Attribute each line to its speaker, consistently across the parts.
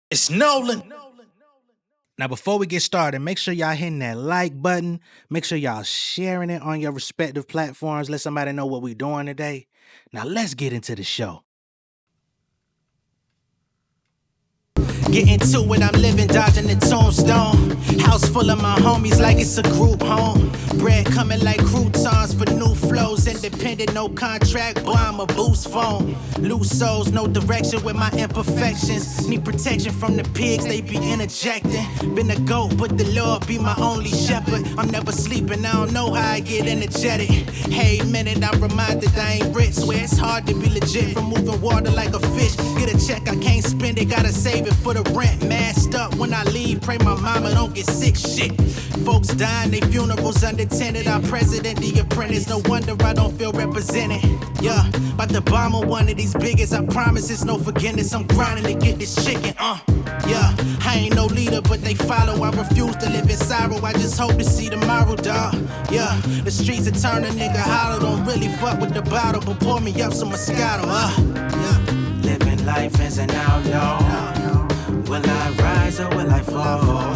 Speaker 1: It's Nolan.
Speaker 2: Now, before we get started, make sure y'all hitting that like button. Make sure y'all sharing it on your respective platforms. Let somebody know what we're doing today. Now, let's get into the show.
Speaker 1: Get into it, I'm living, dodging the tombstone. House full of my homies like it's a group home. Bread coming like croutons for new flows. Independent, no contract, boy, I'm a boost phone. Loose souls, no direction with my imperfections. Need protection from the pigs, they be interjecting. Been a goat, but the Lord be my only shepherd. I'm never sleeping, I don't know how I get energetic. Hey, minute, I'm reminded I ain't rich. Swear it's hard to be legit from moving water like a fish. Get a check, I can't spend it, gotta save it for the rent. Masked up when I leave, pray my mama don't get sick. Shit, folks dying, they funerals unattended. Our president, the apprentice, no wonder I don't feel represented. Yeah, about to bomb on one of these biggest, I promise it's no forgiveness. I'm grinding to get this chicken, yeah, I ain't no leader, but they follow. I refuse to live in sorrow, I just hope to see tomorrow, dawg. Yeah, the streets are turn a nigga hollow. Don't really fuck with the bottle, but pour me up some Moscato, yeah. Living life as an outlaw. Will I rise or will I fall?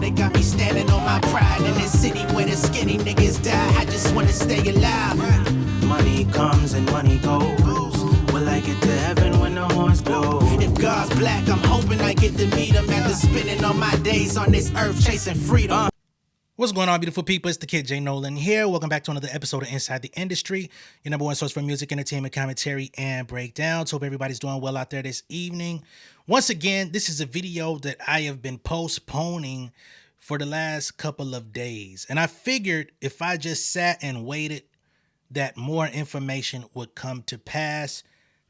Speaker 1: They got me standing on my pride in this city where the skinny niggas die. I just wanna stay alive. Money comes and money goes. Will I get to heaven when the horns blow? If God's black, I'm hoping I get to meet him after spending all my days on this earth chasing freedom.
Speaker 2: What's going on, beautiful people? It's the kid J Nolan here. Welcome back to another episode of Inside the Industry, your number one source for music, entertainment, commentary, and breakdowns. Hope everybody's doing well out there this evening. Once again, this is a video that I have been postponing for the last couple of days. And I figured if I just sat and waited, that more information would come to pass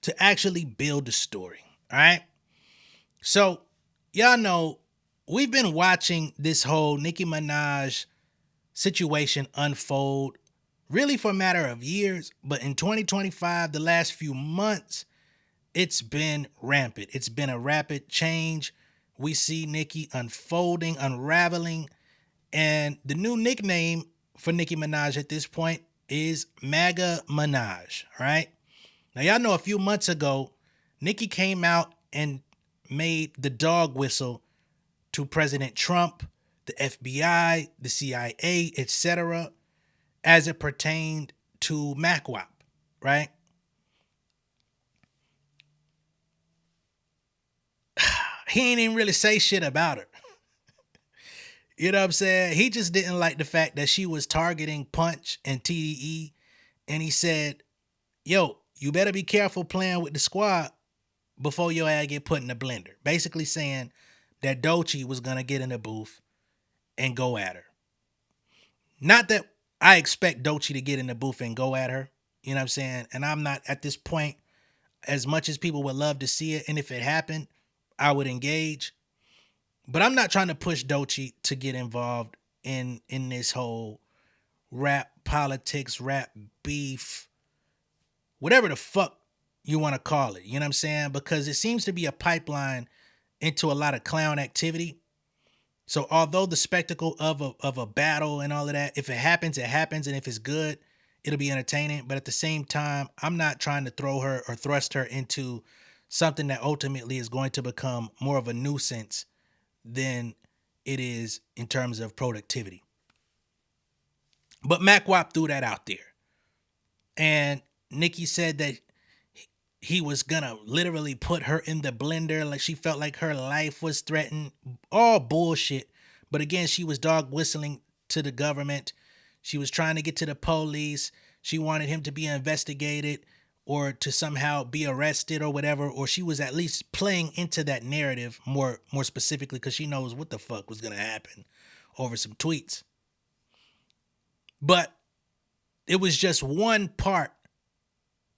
Speaker 2: to actually build the story. All right. So, y'all know we've been watching this whole Nicki Minaj situation unfold really for a matter of years, but in 2025, the last few months, it's been rampant. It's been a rapid change. We see Nicki unfolding, unraveling, and the new nickname for Nicki Minaj at this point is MAGA Minaj, right? Now, y'all know a few months ago, Nicki came out and made the dog whistle to President Trump, the FBI, the CIA, etc., as it pertained to MACWAP, right? He ain't even really say shit about her. You know what I'm saying? He just didn't like the fact that she was targeting Punch and TDE, and he said, yo, you better be careful playing with the squad before your ass get put in the blender. Basically saying that Doechii was going to get in the booth and go at her. Not that I expect Doechii to get in the booth and go at her. You know what I'm saying? And I'm not at this point, as much as people would love to see it. And if it happened, I would engage. But I'm not trying to push Doechii to get involved in this whole rap politics, rap beef, whatever the fuck you want to call it. You know what I'm saying? Because it seems to be a pipeline into a lot of clown activity. So although the spectacle of a battle and all of that, if it happens, it happens. And if it's good, it'll be entertaining. But at the same time, I'm not trying to throw her or thrust her into something that ultimately is going to become more of a nuisance than it is in terms of productivity. But MacWap threw that out there. And Nicki said that he was gonna literally put her in the blender, like she felt like her life was threatened. All bullshit. But again, she was dog whistling to the government. She was trying to get to the police. She wanted him to be investigated or to somehow be arrested or whatever, or she was at least playing into that narrative more specifically because she knows what the fuck was gonna happen over some tweets. But it was just one part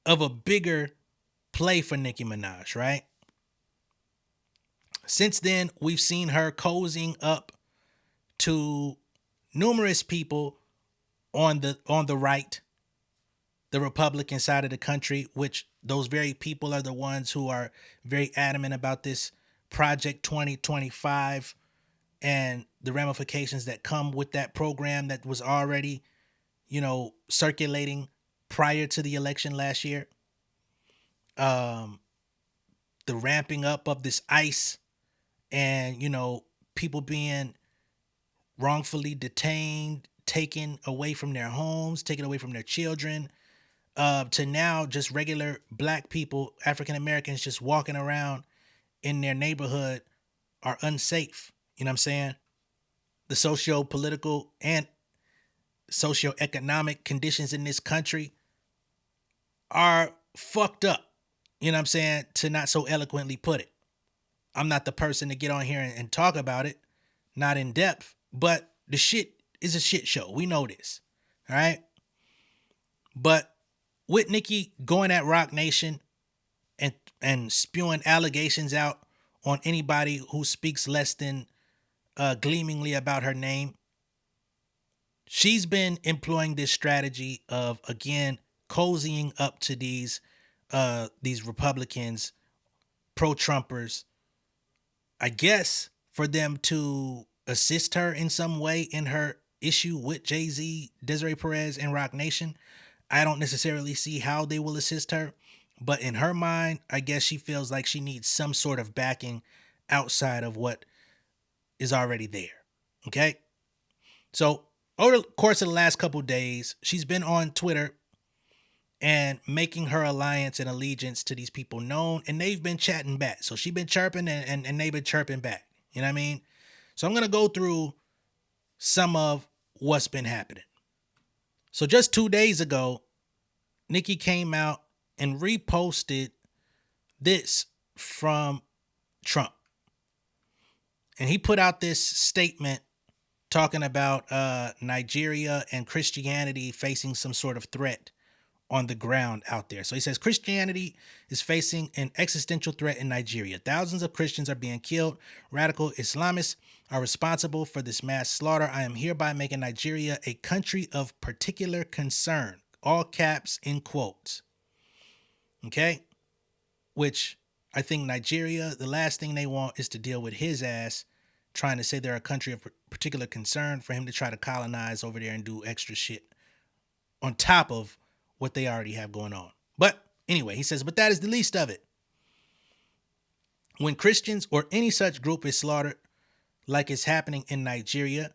Speaker 2: of a bigger play for Nicki Minaj, right? Since then, we've seen her cozying up to numerous people on the right, the Republican side of the country, which those very people are the ones who are very adamant about this Project 2025 and the ramifications that come with that program that was already, circulating prior to the election last year. The ramping up of this ICE and, people being wrongfully detained, taken away from their homes, taken away from their children, to now just regular black people, African Americans, just walking around in their neighborhood are unsafe. You know what I'm saying? The socio-political and socio-economic conditions in this country are fucked up. You know what I'm saying? To not so eloquently put it. I'm not the person to get on here and talk about it, not in depth, but the shit is a shit show. We know this. All right. But with Nicki going at Rock Nation and spewing allegations out on anybody who speaks less than gleamingly about her name, she's been employing this strategy of, again, cozying up to these Republicans, pro-Trumpers, I guess, for them to assist her in some way in her issue with Jay-Z, Desiree Perez, and Rock Nation. I don't necessarily see how they will assist her, but in her mind, I guess she feels like she needs some sort of backing outside of what is already there. Okay? So over the course of the last couple of days, she's been on Twitter and making her alliance and allegiance to these people known, and they've been chatting back. So she's been chirping and they've been chirping back. You know what I mean? So I'm going to go through some of what's been happening. So just 2 days ago, Nicki came out and reposted this from Trump. And he put out this statement talking about Nigeria and Christianity facing some sort of threat on the ground out there. So he says Christianity is facing an existential threat in Nigeria. Thousands of Christians are being killed. Radical Islamists are responsible for this mass slaughter. I am hereby making Nigeria a country of particular concern. All caps in quotes. Okay? Which I think Nigeria, the last thing they want is to deal with his ass trying to say they're a country of particular concern for him to try to colonize over there and do extra shit on top of what they already have going on. But anyway, he says, but that is the least of it. When Christians or any such group is slaughtered, like is happening in Nigeria,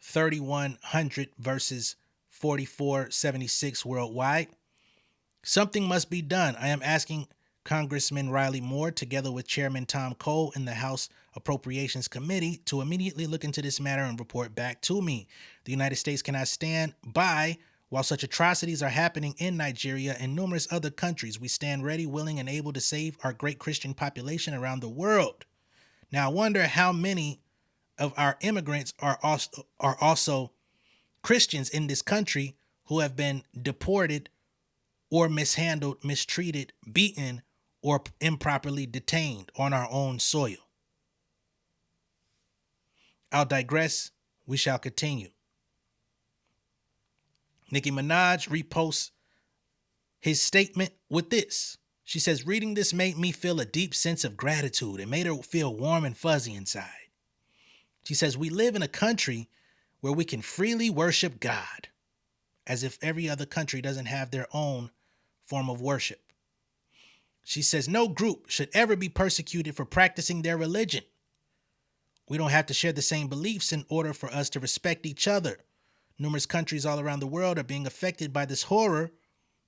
Speaker 2: 3,100 versus 4,476 worldwide, something must be done. I am asking Congressman Riley Moore, together with Chairman Tom Cole in the House Appropriations Committee, to immediately look into this matter and report back to me. The United States cannot stand by while such atrocities are happening in Nigeria and numerous other countries. We stand ready, willing, and able to save our great Christian population around the world. Now, I wonder how many of our immigrants are also Christians in this country who have been deported or mishandled, mistreated, beaten, or improperly detained on our own soil. I'll digress. We shall continue. Nicki Minaj reposts his statement with this. She says, reading this made me feel a deep sense of gratitude. It made her feel warm and fuzzy inside. She says, we live in a country where we can freely worship God, as if every other country doesn't have their own form of worship. She says, no group should ever be persecuted for practicing their religion. We don't have to share the same beliefs in order for us to respect each other. Numerous countries all around the world are being affected by this horror,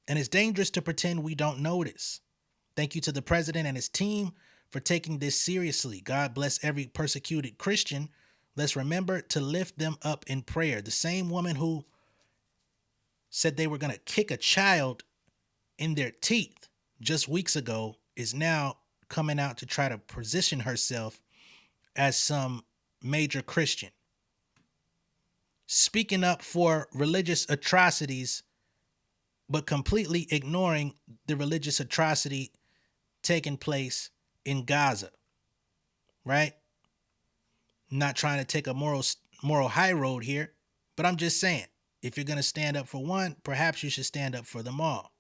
Speaker 2: and it's dangerous to pretend we don't notice. Thank you to the president and his team for taking this seriously. God bless every persecuted Christian. Let's remember to lift them up in prayer. The same woman who said they were going to kick a child in their teeth just weeks ago is now coming out to try to position herself as some major Christian, speaking up for religious atrocities, but completely ignoring the religious atrocity taking place in Gaza, right? Not trying to take a moral high road here, but I'm just saying, if you're going to stand up for one, perhaps you should stand up for them all,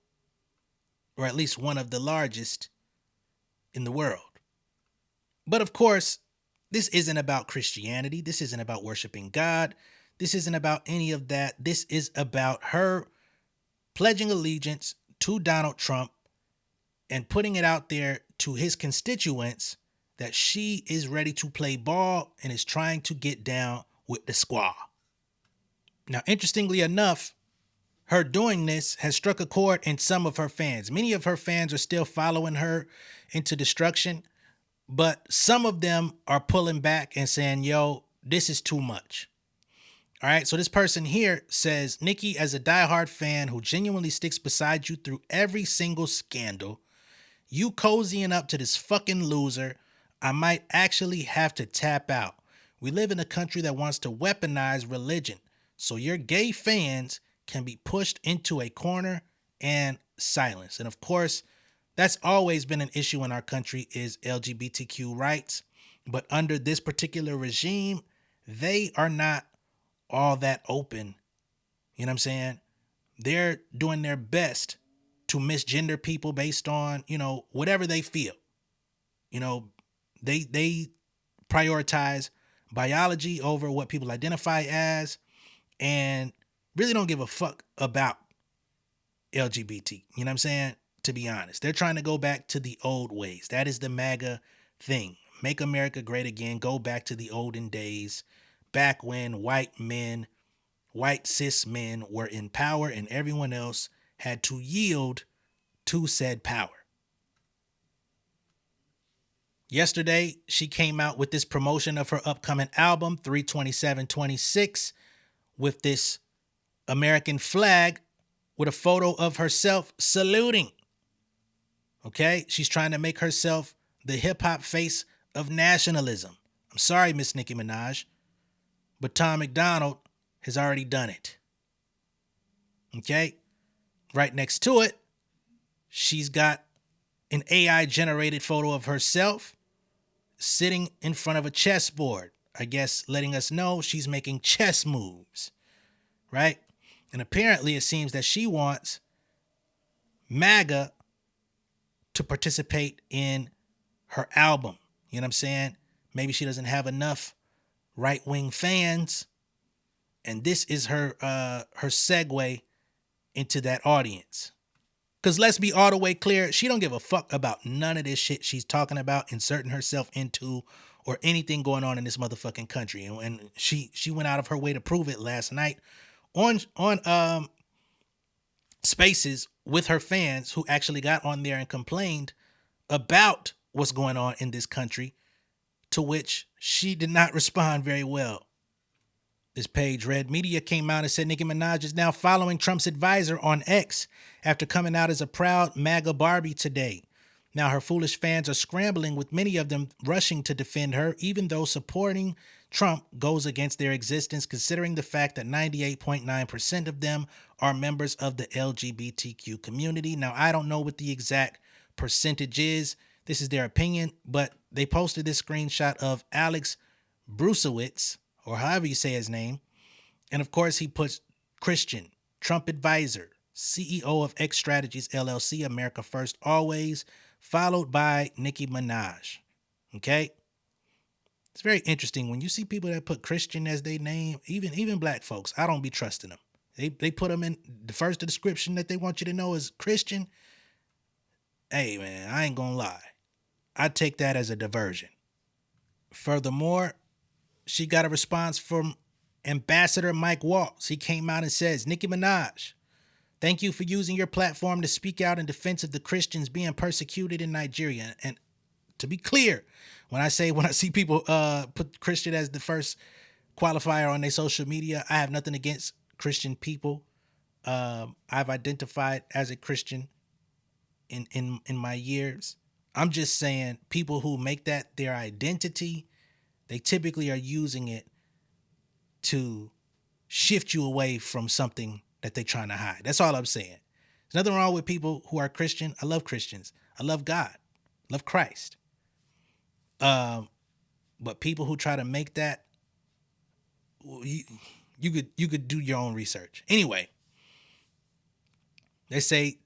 Speaker 2: or at least one of the largest in the world. But of course, this isn't about Christianity. This isn't about worshiping God. This isn't about any of that. This is about her pledging allegiance to Donald Trump and putting it out there to his constituents that she is ready to play ball and is trying to get down with the squad. Now, interestingly enough, her doing this has struck a chord in some of her fans. Many of her fans are still following her into destruction, but some of them are pulling back and saying, yo, this is too much. All right, so this person here says, Nicki, as a diehard fan who genuinely sticks beside you through every single scandal, you cozying up to this fucking loser, I might actually have to tap out. We live in a country that wants to weaponize religion, so your gay fans can be pushed into a corner and silenced. And of course, that's always been an issue in our country is LGBTQ rights. But under this particular regime, they are not all that open. You know what I'm saying? They're doing their best to misgender people based on, whatever they feel. They prioritize biology over what people identify as and really don't give a fuck about LGBT. You know what I'm saying? To be honest, they're trying to go back to the old ways. That is the MAGA thing. Make America great again. Go back to the olden days, back when white cis men were in power and everyone else had to yield to said power. Yesterday, she came out with this promotion of her upcoming album, 3/27/26, with this American flag with a photo of herself saluting. Okay? She's trying to make herself the hip-hop face of nationalism. I'm sorry, Miss Nicki Minaj, but Tom McDonald has already done it. Okay? Right next to it, she's got an AI-generated photo of herself sitting in front of a chessboard. I guess letting us know she's making chess moves, right? And apparently it seems that she wants MAGA to participate in her album. You know what I'm saying? Maybe she doesn't have enough right-wing fans, and this is her segue into that audience. Because let's be all the way clear, she don't give a fuck about none of this shit she's talking about, inserting herself into, or anything going on in this motherfucking country. And she went out of her way to prove it last night on Spaces with her fans, who actually got on there and complained about what's going on in this country, to which she did not respond very well. This page, Red Media, came out and said Nicki Minaj is now following Trump's advisor on X after coming out as a proud MAGA Barbie today. Now her foolish fans are scrambling, with many of them rushing to defend her, even though supporting Trump goes against their existence, considering the fact that 98.9% of them are members of the LGBTQ community. Now, I don't know what the exact percentage is. This is their opinion, but they posted this screenshot of Alex Brusewitz, or however you say his name. And of course, he puts Christian, Trump advisor, CEO of X Strategies LLC, America First Always, followed by Nicki Minaj. Okay? It's very interesting when you see people that put Christian as their name, even black folks. I don't be trusting them. They put them in the first description that they want you to know is Christian. Hey, man, I ain't gonna lie. I take that as a diversion. Furthermore, she got a response from Ambassador Mike Waltz. He came out and says, Nicki Minaj, thank you for using your platform to speak out in defense of the Christians being persecuted in Nigeria. And to be clear, when I see people put Christian as the first qualifier on their social media, I have nothing against Christian people. I've identified as a Christian in my years. I'm just saying people who make that their identity, they typically are using it to shift you away from something that they're trying to hide. That's all I'm saying. There's nothing wrong with people who are Christian. I love Christians. I love God. I love Christ. But people who try to make that, you could do your own research. Anyway, they say,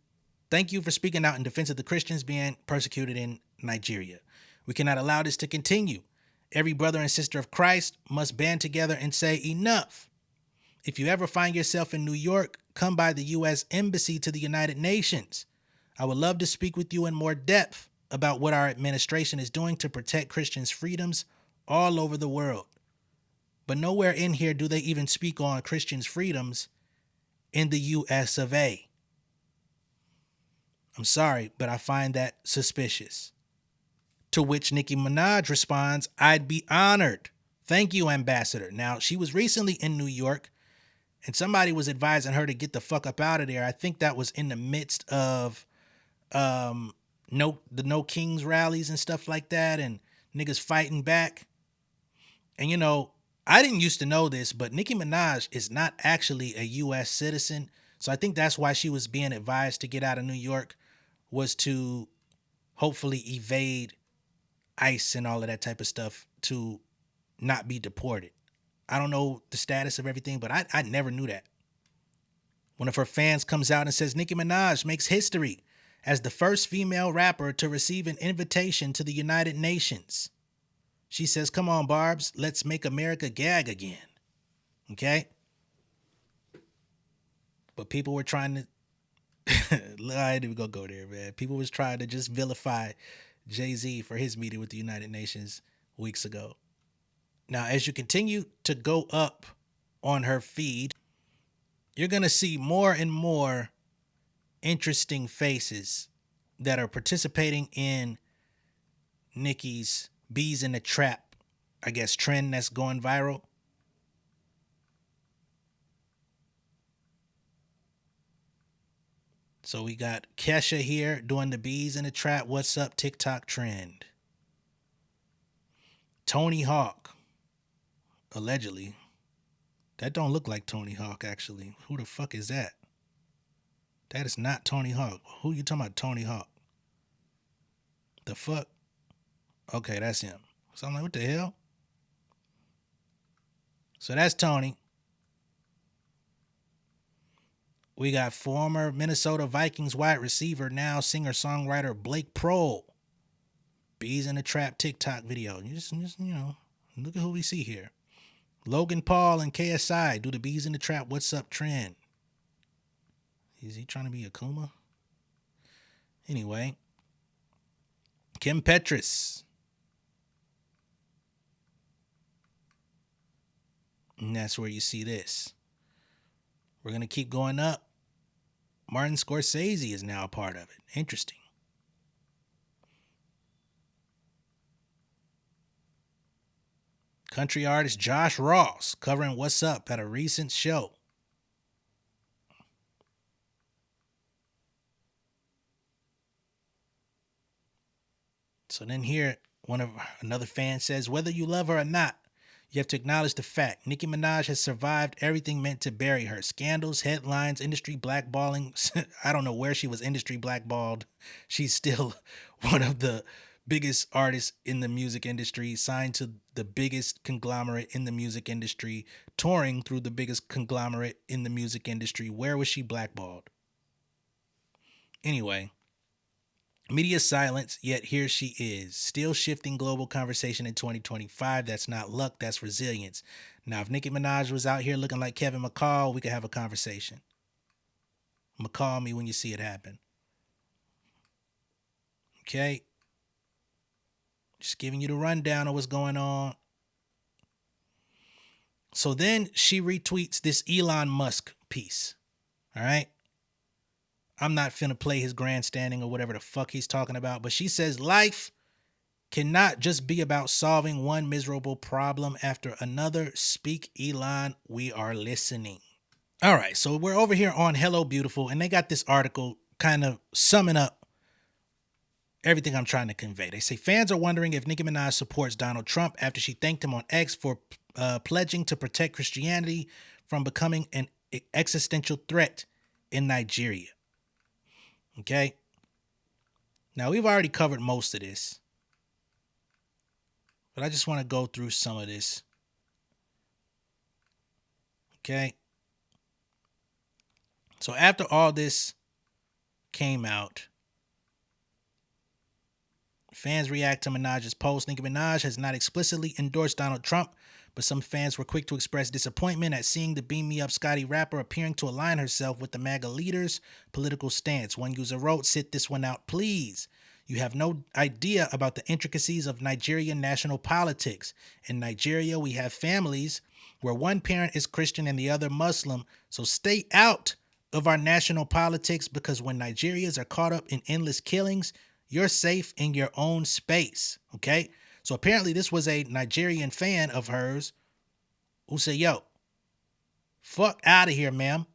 Speaker 2: thank you for speaking out in defense of the Christians being persecuted in Nigeria. We cannot allow this to continue. Every brother and sister of Christ must band together and say enough. If you ever find yourself in New York, come by the U.S. Embassy to the United Nations. I would love to speak with you in more depth. about what our administration is doing to protect Christians' freedoms all over the world. But nowhere in here do they even speak on Christians' freedoms in the US of A. I'm sorry, but I find that suspicious. To which Nicki Minaj responds, I'd be honored. Thank you, Ambassador. Now, she was recently in New York, and somebody was advising her to get the fuck up out of there. I think that was in the midst of the No Kings rallies and stuff like that, and niggas fighting back. And you know, I didn't used to know this, but Nicki Minaj is not actually a U.S. citizen. So I think that's why she was being advised to get out of New York, was to hopefully evade ICE and all of that type of stuff to not be deported. I don't know the status of everything, but I never knew that. One of her fans comes out and says Nicki Minaj makes history as the first female rapper to receive an invitation to the United Nations. She says, come on, Barbs, let's make America gag again. Okay? But people were trying to... I ain't even gonna go there, man. People was trying to just vilify Jay-Z for his meeting with the United Nations weeks ago. Now, as you continue to go up on her feed, you're going to see more and more interesting faces that are participating in Nicki's Bees in the Trap, I guess, trend that's going viral. So we got Kesha here doing the Bees in the Trap What's Up TikTok trend. Tony Hawk, allegedly. That don't look like Tony Hawk, actually. Who the fuck is that? That is not Tony Hawk. Who you talking about, Tony Hawk? The fuck? Okay, that's him. So I'm like, what the hell? So that's Tony. We got former Minnesota Vikings wide receiver, now singer-songwriter Blake Prohl. Bees in the Trap TikTok video. You just, you know, look at who we see here. Logan Paul and KSI do the Bees in the Trap What's Up trend. Is he trying to be Akuma? Anyway. Kim Petras. And that's where you see this. We're going to keep going up. Martin Scorsese is now a part of it. Interesting. Country artist Josh Ross covering What's Up at a recent show. So then here, another fan says, whether you love her or not, you have to acknowledge the fact Nicki Minaj has survived everything meant to bury her. Scandals, headlines, industry blackballing. I don't know where she was industry blackballed. She's still one of the biggest artists in the music industry, signed to the biggest conglomerate in the music industry, touring through the biggest conglomerate in the music industry. Where was she blackballed? Anyway. Media silence, yet here she is, still shifting global conversation in 2025. That's not luck, that's resilience. Now, if Nicki Minaj was out here looking like Kevin McCall, we could have a conversation. McCall me when you see it happen. Okay? Just giving you the rundown of what's going on. So then she retweets this Elon Musk piece. All right? I'm not finna play his grandstanding or whatever the fuck he's talking about, but she says life cannot just be about solving one miserable problem after another. Speak, Elon, we are listening. All right, so we're over here on Hello Beautiful, and they got this article kind of summing up everything I'm trying to convey. They say fans are wondering if Nicki Minaj supports Donald Trump after she thanked him on X for pledging to protect Christianity from becoming an existential threat in Nigeria. Okay. Now, we've already covered most of this, but I just want to go through some of this. Okay. So after all this came out, fans react to Minaj's post. Nicki Minaj has not explicitly endorsed Donald Trump, but some fans were quick to express disappointment at seeing the Beam Me Up Scotty rapper appearing to align herself with the MAGA leader's political stance. One user wrote, sit this one out, please. You have no idea about the intricacies of Nigerian national politics. In Nigeria, we have families where one parent is Christian and the other Muslim. So stay out of our national politics, because when Nigerians are caught up in endless killings, you're safe in your own space. Okay? So apparently this was a Nigerian fan of hers who said, yo, fuck out of here, ma'am.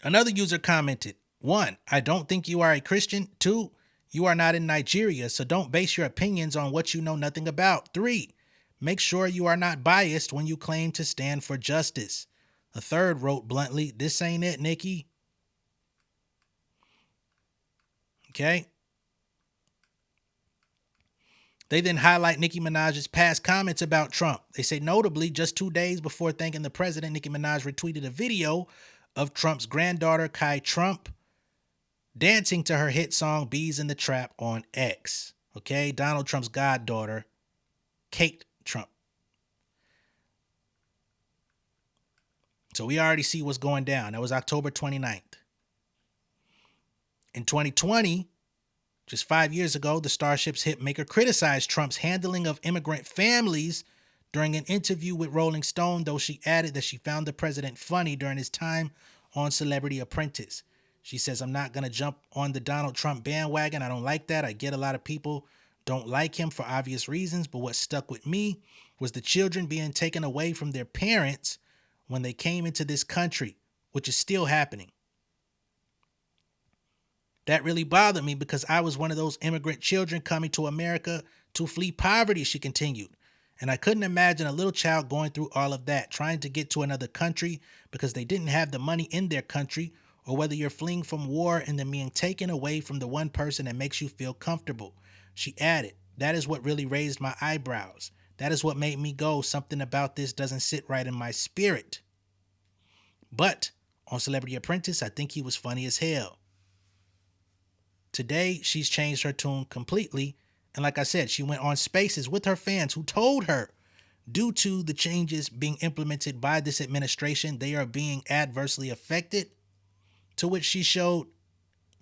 Speaker 2: Another user commented, 1, I don't think you are a Christian. 2, you are not in Nigeria, so don't base your opinions on what you know nothing about. 3, make sure you are not biased when you claim to stand for justice. A third wrote bluntly, this ain't it, Nicki. Okay. They then highlight Nicki Minaj's past comments about Trump. They say, notably, just 2 days before thanking the president, Nicki Minaj retweeted a video of Trump's granddaughter, Kai Trump, dancing to her hit song Bees in the Trap on X. Okay, Donald Trump's goddaughter, Kate Trump. So we already see what's going down. That was October 29th. In 2020, just 5 years ago, the Starships hitmaker criticized Trump's handling of immigrant families during an interview with Rolling Stone, though she added that she found the president funny during his time on Celebrity Apprentice. She says, I'm not going to jump on the Donald Trump bandwagon. I don't like that. I get a lot of people don't like him for obvious reasons, but what stuck with me was the children being taken away from their parents when they came into this country, which is still happening. That really bothered me because I was one of those immigrant children coming to America to flee poverty, she continued. And I couldn't imagine a little child going through all of that, trying to get to another country because they didn't have the money in their country, or whether you're fleeing from war and then being taken away from the one person that makes you feel comfortable. She added, that is what really raised my eyebrows. That is what made me go, something about this doesn't sit right in my spirit. But on Celebrity Apprentice, I think he was funny as hell. Today, she's changed her tune completely. And like I said, she went on Spaces with her fans who told her, due to the changes being implemented by this administration, they are being adversely affected, to which she showed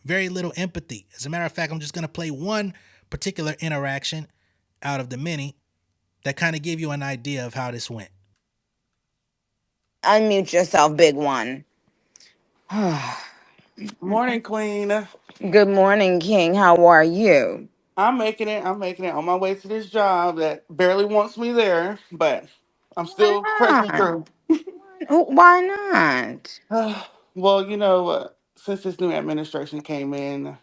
Speaker 2: very little empathy. As a matter of fact, I'm just going to play one particular interaction out of the many that kind of give you an idea of how this went.
Speaker 3: Unmute yourself, big one.
Speaker 4: Morning, Queen.
Speaker 3: Good morning, King. How are you?
Speaker 4: I'm making it. I'm making it on my way to this job that barely wants me there, but I'm
Speaker 3: Why
Speaker 4: still pressing
Speaker 3: not?
Speaker 4: through.
Speaker 3: Why not?
Speaker 4: Well, since this new administration came in,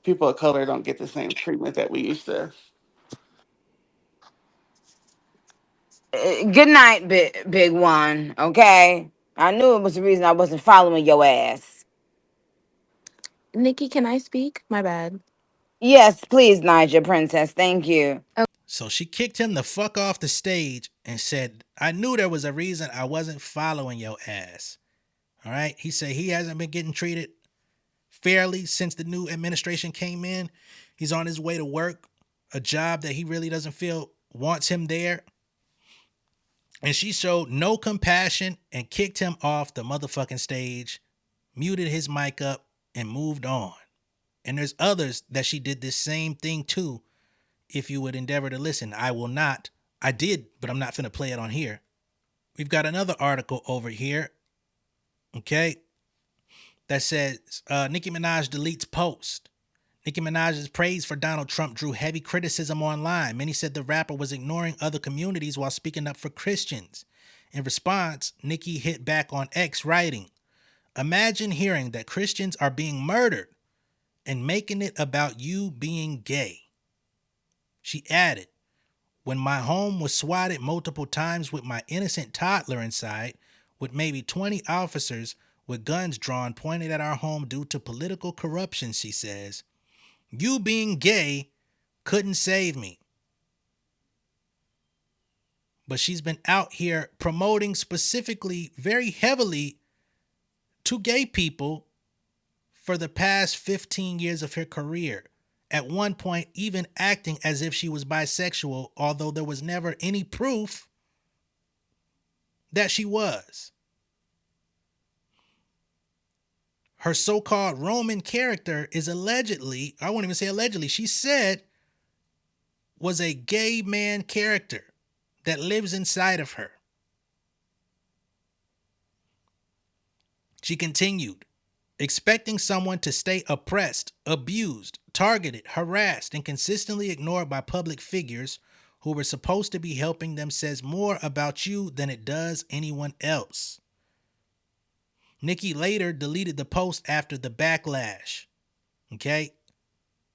Speaker 4: people of color don't get the same treatment that we used to.
Speaker 3: Good night, big one. Okay. I knew it was the reason I wasn't following your ass.
Speaker 5: Nikki, can I speak? My bad.
Speaker 3: Yes, please, Niger Princess. Thank you.
Speaker 2: So she kicked him the fuck off the stage and said, I knew there was a reason I wasn't following your ass. All right. He said he hasn't been getting treated fairly since the new administration came in. He's on his way to work, a job that he really doesn't feel wants him there. And she showed no compassion and kicked him off the motherfucking stage, muted his mic up, and moved on. And there's others that she did this same thing to. If you would endeavor to listen, I will not. I did, but I'm not finna play it on here. We've got another article over here, okay, that says Nicki Minaj deletes post. Nicki Minaj's praise for Donald Trump drew heavy criticism online. Many said the rapper was ignoring other communities while speaking up for Christians. In response, Nicki hit back on X, writing, imagine hearing that Christians are being murdered and making it about you being gay. She added, when my home was swatted multiple times with my innocent toddler inside, with maybe 20 officers with guns drawn pointed at our home due to political corruption, she says, you being gay couldn't save me. But she's been out here promoting specifically very heavily to gay people for the past 15 years of her career. At one point, even acting as if she was bisexual, although there was never any proof that she was. her so-called Roman character is allegedly, I won't even say allegedly, she said was a gay man character that lives inside of her. She continued, expecting someone to stay oppressed, abused, targeted, harassed, and consistently ignored by public figures who were supposed to be helping them says more about you than it does anyone else. Nicki later deleted the post after the backlash. Okay?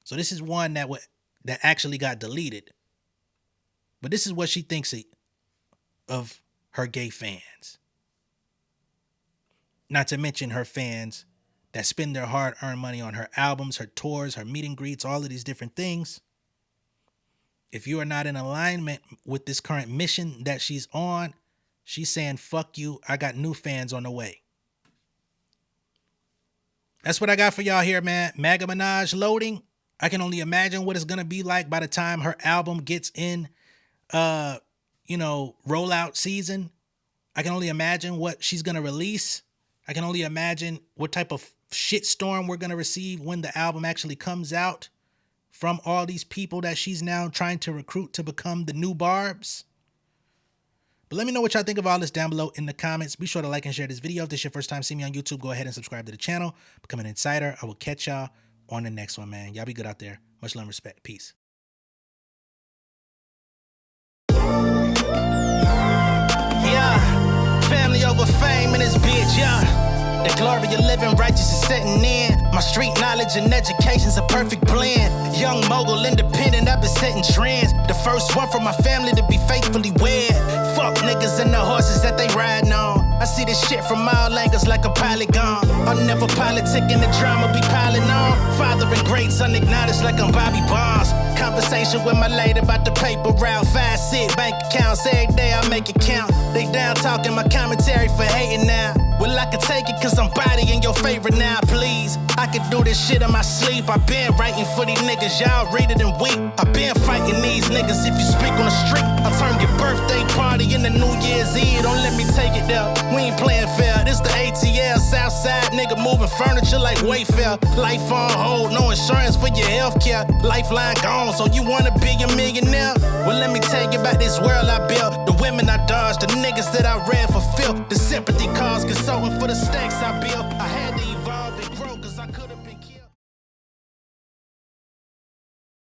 Speaker 2: So this is one that actually got deleted. But this is what she thinks of her gay fans. Not to mention her fans that spend their hard-earned money on her albums, her tours, her meet and greets, all of these different things. If you are not in alignment with this current mission that she's on, she's saying, fuck you, I got new fans on the way. That's what I got for y'all here, man. MAGA Minaj loading. I can only imagine what it's going to be like by the time her album gets in, rollout season. I can only imagine what she's going to release. I can only imagine what type of shitstorm we're going to receive when the album actually comes out from all these people that she's now trying to recruit to become the new Barbs. But let me know what y'all think of all this down below in the comments. Be sure to like and share this video. If this is your first time seeing me on YouTube, go ahead and subscribe to the channel. Become an insider. I will catch y'all on the next one, man. Y'all be good out there. Much love and respect. Peace.
Speaker 1: Yeah, family over fame in this bitch, yeah. The glory of living righteous is setting in. My street knowledge and education's a perfect blend. Young mogul, independent, I've been setting trends. The first one from my family to be faithfully wed. Fuck niggas and the horses that they riding on. I see this shit from all angles like a polygon. I'm never politicking, the drama be piling on. Father and greats unacknowledged like I'm Bobby Bonds. Conversation with my lady about the paper route. 5 sit bank accounts, every day I make it count. They down talking my commentary for hating now. Well, I can take it cause I'm bodying your favorite now, please. I could do this shit in my sleep. I been writing for these niggas, y'all read it and weep. I been fighting these niggas if you speak on the street. I'll turn your birthday party into New Year's Eve. Don't let me take it there. We ain't playing fair. This the ATL, Southside nigga moving furniture like Wayfair. Life on hold, no insurance for your health care. Lifeline gone, so you wanna be a millionaire? Well, let me tell you about this world I built. The women I dodged, the niggas that I read